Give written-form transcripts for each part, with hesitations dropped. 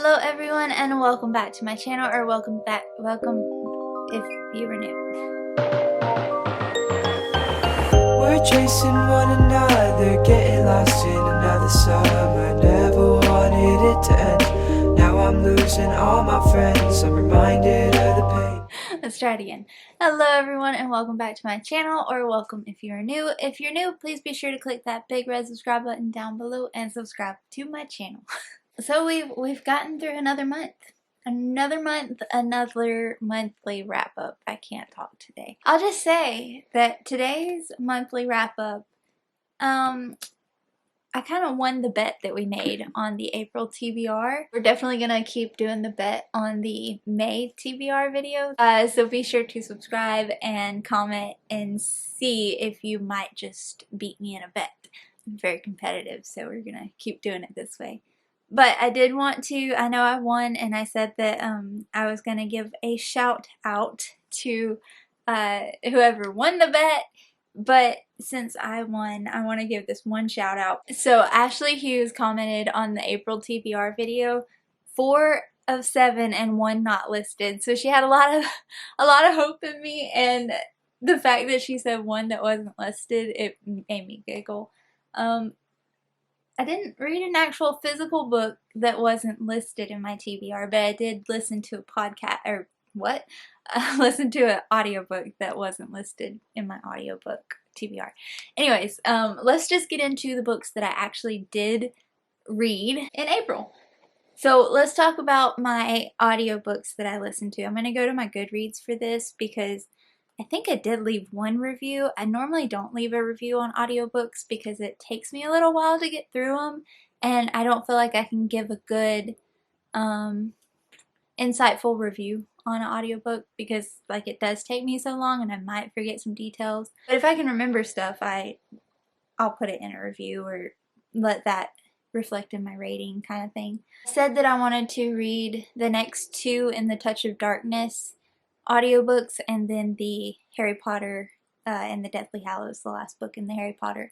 Hello everyone and welcome back to my channel, or welcome if you were new. We're chasing one another, getting lost in another summer. Never wanted it to end. Now I'm losing all my friends. I'm reminded of the pain. Let's try it again. Hello everyone and welcome back to my channel, or welcome if you're new. If you're new, please be sure to click that big red subscribe button down below and subscribe to my channel. So we've gotten through another month, another monthly wrap up. I can't talk today. I'll just say that today's monthly wrap up, I kind of won the bet that we made on the April TBR. We're definitely gonna keep doing the bet on the May TBR video. So be sure to subscribe and comment and see if you might just beat me in a bet. I'm very competitive, so we're gonna keep doing it this way. But I did want to, I know I won, and I said that I was going to give a shout out to whoever won the bet. But since I won, I want to give this one shout out. So Ashley Hughes commented on the April TBR video, 4 of 7 and 1 not listed. So she had a lot of hope in me, and the fact that she said 1 that wasn't listed, it made me giggle. I didn't read an actual physical book that wasn't listed in my TBR, but I did listen to a podcast, or what? Listen to an audiobook that wasn't listed in my audiobook TBR. Anyways, let's just get into the books that I actually did read in April. So let's talk about my audiobooks that I listened to. I'm going to go to my Goodreads for this because I think I did leave one review. I normally don't leave a review on audiobooks because it takes me a little while to get through them, and I don't feel like I can give a good, insightful review on an audiobook because it does take me so long and I might forget some details. But if I can remember stuff, I'll put it in a review or let that reflect in my rating kind of thing. I said that I wanted to read the next 2 in the Touch of Darkness audiobooks, and then the Harry Potter and the Deathly Hallows, the last book in the Harry Potter.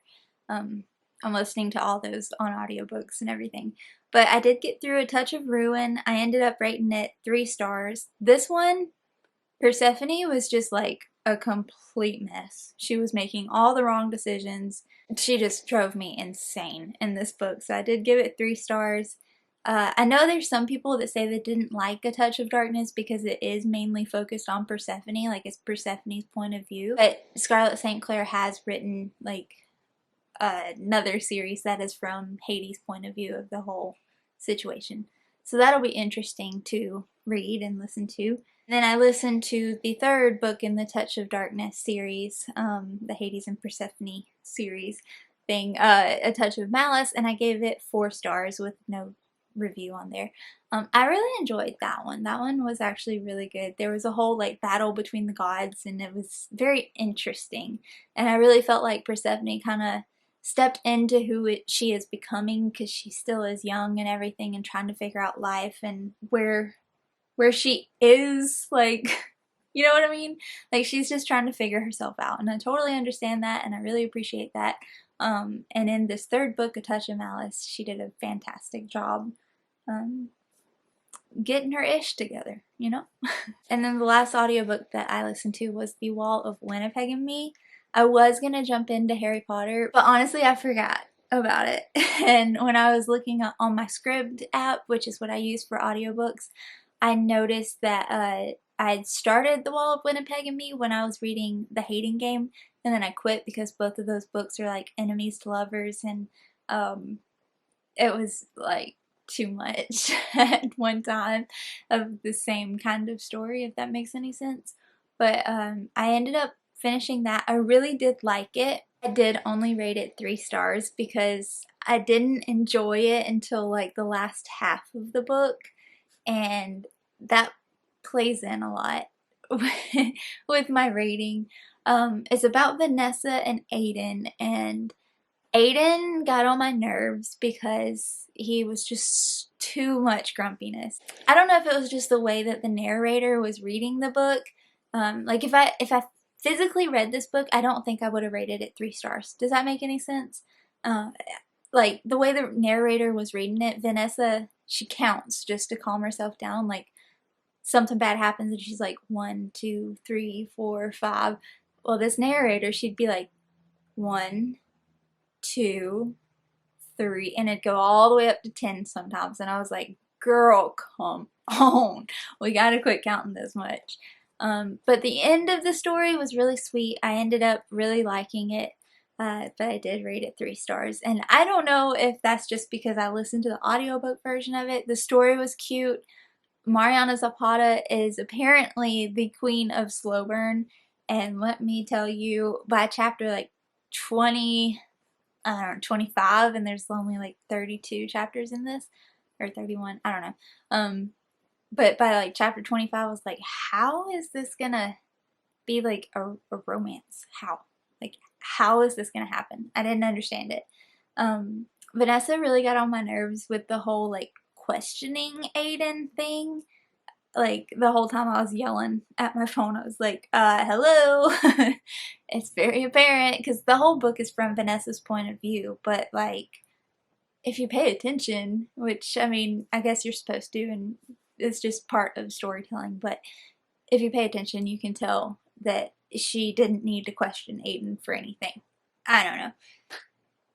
I'm listening to all those on audiobooks and everything. But I did get through A Touch of Ruin. I ended up rating it 3 stars. This one, Persephone, was just like a complete mess. She was making all the wrong decisions. She just drove me insane in this book, so I did give it 3 stars. I know there's some people that say they didn't like A Touch of Darkness because it is mainly focused on Persephone, like it's Persephone's point of view. But Scarlett St. Clair has written another series that is from Hades' point of view of the whole situation. So that'll be interesting to read and listen to. And then I listened to the 3rd book in the Touch of Darkness series, the Hades and Persephone series thing, A Touch of Malice, and I gave it 4 stars with no review on there. I really enjoyed that one. That one was actually really good. There was a whole battle between the gods, and it was very interesting, and I really felt like Persephone kind of stepped into who she is becoming, because she still is young and everything and trying to figure out life and where she is, you know what I mean? She's just trying to figure herself out, and I totally understand that, and I really appreciate that. And in this 3rd book, A Touch of Malice, she did a fantastic job getting her ish together, you know? And then the last audiobook that I listened to was The Wall of Winnipeg and Me. I was gonna jump into Harry Potter, but honestly I forgot about it. And when I was looking on my Scribd app, which is what I use for audiobooks, I noticed that I had started The Wall of Winnipeg and Me when I was reading The Hating Game, and then I quit because both of those books are enemies to lovers, and it was too much at one time of the same kind of story, if that makes any sense. But I ended up finishing that. I really did like it. I did only rate it 3 stars because I didn't enjoy it until the last half of the book, and that plays in a lot with my rating. It's about Vanessa and Aiden, and Aiden got on my nerves because he was just too much grumpiness. I don't know if it was just the way that the narrator was reading the book. If I physically read this book, I don't think I would have rated it 3 stars. Does that make any sense? The way the narrator was reading it, Vanessa she counts just to calm herself down. Like something bad happens and she's like 1, 2, 3, 4, 5. Well, this narrator, she'd be like 1, 2, 3, and it'd go all the way up to 10 sometimes. And I was like, girl, come on, we gotta quit counting this much. But the end of the story was really sweet. I ended up really liking it. But I did rate it 3 stars. And I don't know if that's just because I listened to the audiobook version of it. The story was cute. Mariana Zapata is apparently the queen of slow burn. And let me tell you, by chapter like 20, I don't know, 25, and there's only like 32 chapters in this, or 31, I don't know. But by like chapter 25, I was like, how is this gonna be like a romance? How? Like, how is this gonna happen? I didn't understand it. Vanessa really got on my nerves with the whole like questioning Aiden thing. Like the whole time I was yelling at my phone, I was like, hello. It's very apparent because the whole book is from Vanessa's point of view, but like if you pay attention, which I mean, I guess you're supposed to, and it's just part of storytelling, but if you pay attention, you can tell that she didn't need to question Aiden for anything. I don't know.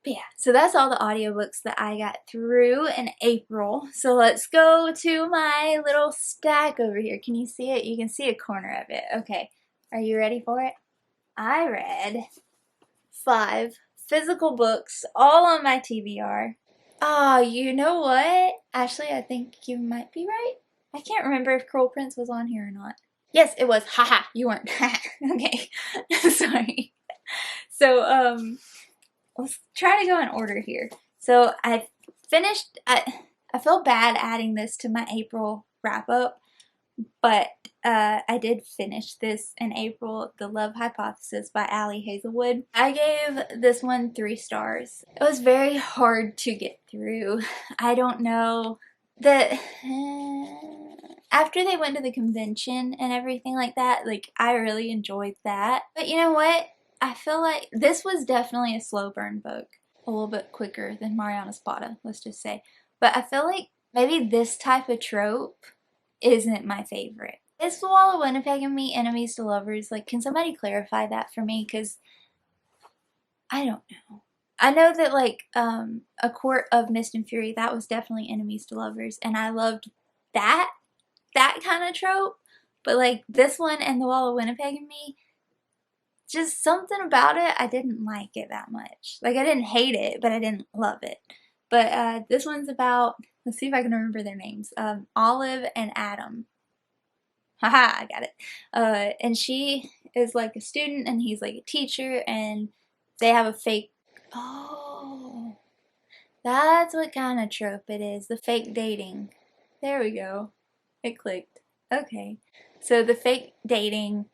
But yeah, so that's all the audiobooks that I got through in April. So let's go to my little stack over here. Can you see it? You can see a corner of it. Okay, are you ready for it? I read 5 physical books, all on my TBR. Oh, you know what? Actually, I think you might be right. I can't remember if Cruel Prince was on here or not. Yes, it was. Haha, you weren't. Okay, sorry. So, let's try to go in order here. So I finished, I feel bad adding this to my April wrap up, but I did finish this in April, The Love Hypothesis by Ali Hazelwood. I gave this one 3 stars. It was very hard to get through. I don't know. After they went to the convention and everything like that, like I really enjoyed that. But you know what? I feel like this was definitely a slow burn book. A little bit quicker than Mariana Zapata, let's just say. But I feel like maybe this type of trope isn't my favorite. Is The Wall of Winnipeg and me enemies to lovers? Like, can somebody clarify that for me? Because I don't know. I know that like A Court of Mist and Fury, that was definitely enemies to lovers, and I loved that kind of trope. But like this one and The Wall of Winnipeg and me, just something about it, I didn't like it that much. Like I didn't hate it, but I didn't love it. But this one's about, let's see if I can remember their names, Olive and Adam. Haha, I got it. And she is like a student and he's like a teacher, and they have a fake, oh, that's what kind of trope it is, the fake dating. There we go. It clicked. Okay. So the fake dating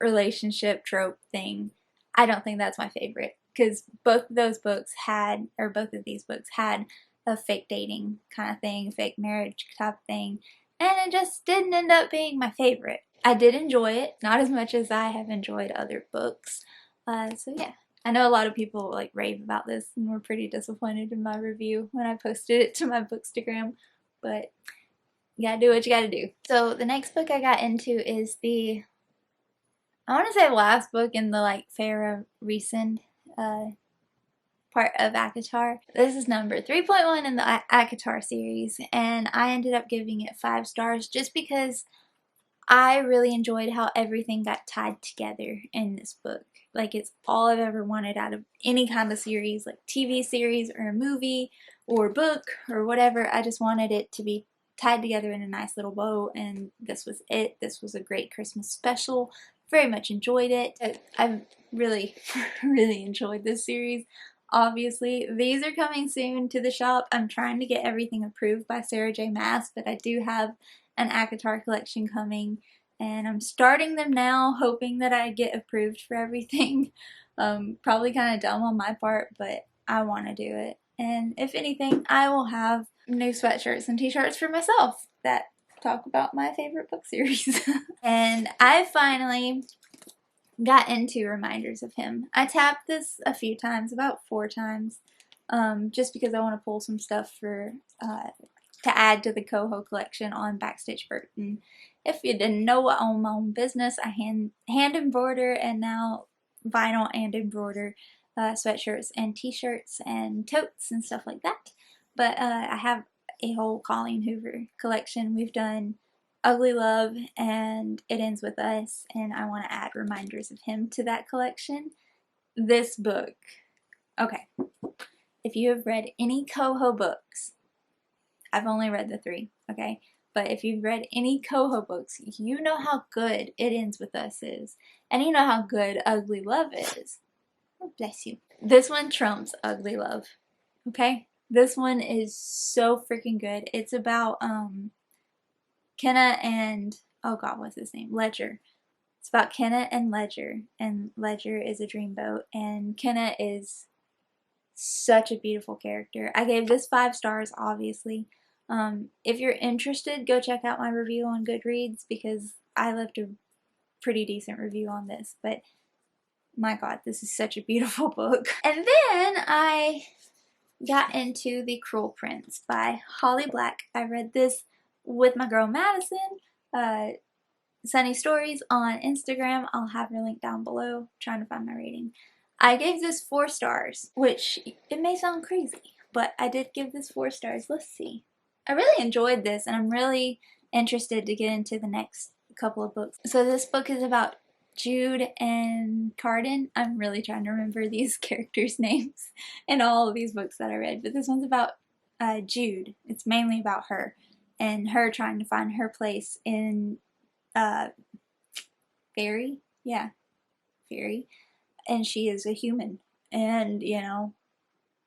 relationship trope thing, I don't think that's my favorite, because both of these books had a fake dating kind of thing, fake marriage type thing, and it just didn't end up being my favorite. I did enjoy it, not as much as I have enjoyed other books. So yeah, I know a lot of people like rave about this and were pretty disappointed in my review when I posted it to my Bookstagram, but you gotta do what you gotta do. So the next book I got into is the, I want to say, last book in the like Farah Resend part of ACOTAR. This is number 3.1 in the ACOTAR series, and I ended up giving it 5 stars just because I really enjoyed how everything got tied together in this book. Like, it's all I've ever wanted out of any kind of series, like TV series or a movie or book or whatever. I just wanted it to be tied together in a nice little bow, and this was it. This was a great Christmas special. Very much enjoyed it. I've really, really enjoyed this series. Obviously, these are coming soon to the shop. I'm trying to get everything approved by Sarah J. Maas, but I do have an ACOTAR collection coming, and I'm starting them now, hoping that I get approved for everything. Probably kind of dumb on my part, but I want to do it. And if anything, I will have new sweatshirts and t-shirts for myself that talk about my favorite book series. And I finally got into Reminders of Him. I tapped this a few times, about 4 times, just because I want to pull some stuff for to add to the coho collection on Backstitch Burton. If you didn't know, I own my own business. I hand embroider and now vinyl and embroider sweatshirts and t-shirts and totes and stuff like that. But I have a whole Colleen Hoover collection. We've done Ugly Love and It Ends With Us, and I want to add reminders of him to that collection. This book, okay, if you have read any coho books, I've only read the 3, okay? But if you've read any coho books, you know how good It Ends With Us is. And you know how good Ugly Love is. Oh, bless you. This one trumps Ugly Love, okay? This one is so freaking good. It's about Kenna and, oh god, what's his name? Ledger. It's about Kenna and Ledger is a dreamboat, and Kenna is such a beautiful character. I gave this 5 stars, obviously. If you're interested, go check out my review on Goodreads, because I left a pretty decent review on this, but my god, this is such a beautiful book. And then I got into The Cruel Prince by Holly Black. I read this with my girl Madison, Sunny Stories on Instagram. I'll have her link down below. I'm trying to find my rating. I gave this 4 stars, which it may sound crazy, but I did give this 4 stars. Let's see. I really enjoyed this, and I'm really interested to get into the next couple of books. So this book is about Jude and Carden. I'm really trying to remember these characters' names in all of these books that I read, but this one's about Jude. It's mainly about her and her trying to find her place in Fairy. Yeah, Fairy. And she is a human, and you know,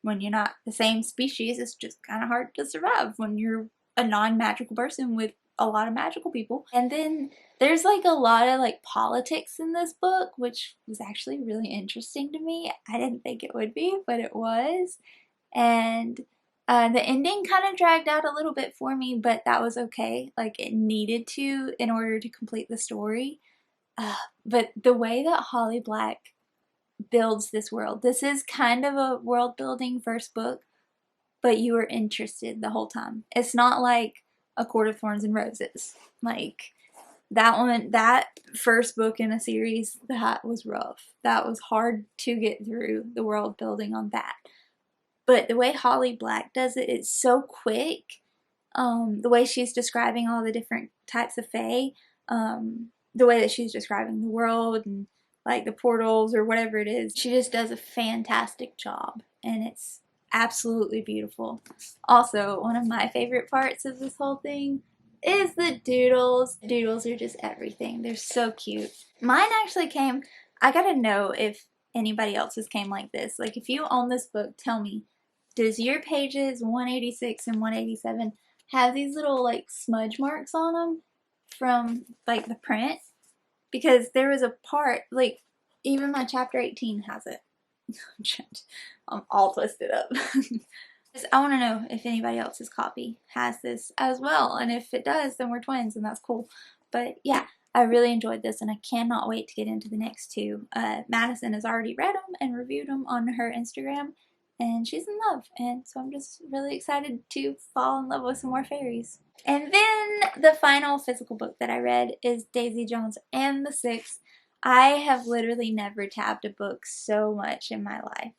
when you're not the same species, it's just kind of hard to survive when you're a non-magical person with a lot of magical people. And then there's like a lot of like politics in this book, which was actually really interesting to me. I didn't think it would be, but it was. And the ending kind of dragged out a little bit for me, but that was okay. Like, it needed to in order to complete the story. But the way that Holly Black builds this world, this is kind of a world building first book, but you are interested the whole time. It's not like A Court of Thorns and Roses. Like, that one, that first book in a series, that was rough. That was hard to get through the world building on that. But the way Holly Black does it, it's so quick. The way she's describing all the different types of fae, the way that she's describing the world and like the portals or whatever it is, she just does a fantastic job, and it's absolutely beautiful. Also, one of my favorite parts of this whole thing is the doodles. The doodles are just everything. They're so cute. Mine actually came, I gotta know if anybody else's came like this. Like, if you own this book, tell me, does your pages 186 and 187 have these little like smudge marks on them from like the print? Because there was a part, like, even my chapter 18 has it. I'm all twisted up. I want to know if anybody else's copy has this as well, and if it does, then we're twins, and that's cool. But yeah, I really enjoyed this, and I cannot wait to get into the next 2. Madison has already read them and reviewed them on her Instagram, and she's in love, and so I'm just really excited to fall in love with some more fairies. And then the final physical book that I read is Daisy Jones and the Six. I have literally never tabbed a book so much in my life.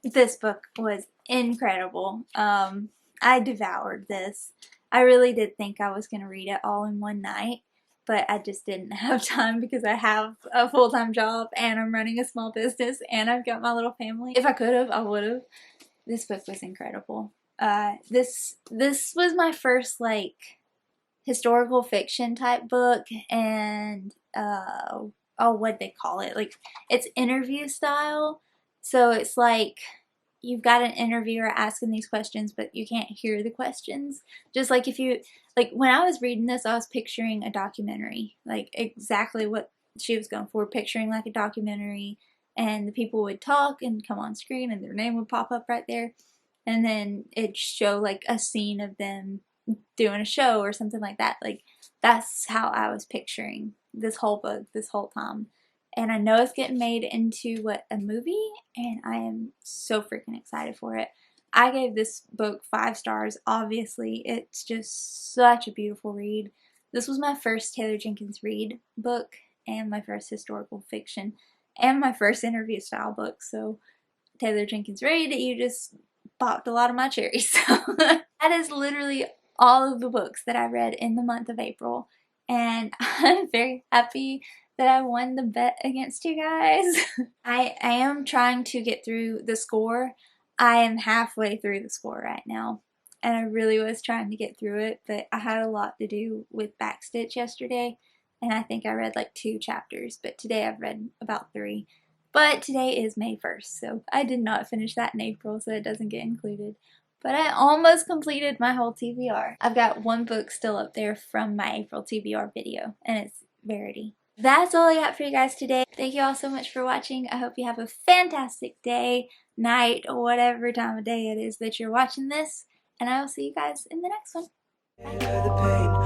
This book was incredible. I devoured this. I really did think I was going to read it all in one night, but I just didn't have time because I have a full-time job and I'm running a small business and I've got my little family. If I could have, I would have. This book was incredible. This was my first like historical fiction type book, and oh, what'd they call it? Like, it's interview style. So it's like you've got an interviewer asking these questions, but you can't hear the questions. Just like if you, like, when I was reading this, I was picturing a documentary, like exactly what she was going for, picturing like a documentary, and the people would talk and come on screen and their name would pop up right there. And then it'd show like a scene of them doing a show or something like that. Like, that's how I was picturing this whole book this whole time. And I know it's getting made into a movie, and I am so freaking excited for it. I gave this book 5 stars, obviously. It's just such a beautiful read. This was my first Taylor Jenkins Reid book, and my first historical fiction, and my first interview style book, so Taylor Jenkins Reid, you just popped a lot of my cherries. So that is literally all of the books that I read in the month of April, and I'm very happy that I won the bet against you guys. I am trying to get through the score. I am halfway through the score right now, and I really was trying to get through it, but I had a lot to do with Backstitch yesterday, and I think I read like 2 chapters, but today I've read about 3. But today is May 1st, so I did not finish that in April, so it doesn't get included. But I almost completed my whole TBR. I've got 1 book still up there from my April TBR video, and it's Verity. That's all I got for you guys today. Thank you all so much for watching. I hope you have a fantastic day, night, or whatever time of day it is that you're watching this. And I will see you guys in the next one. Bye.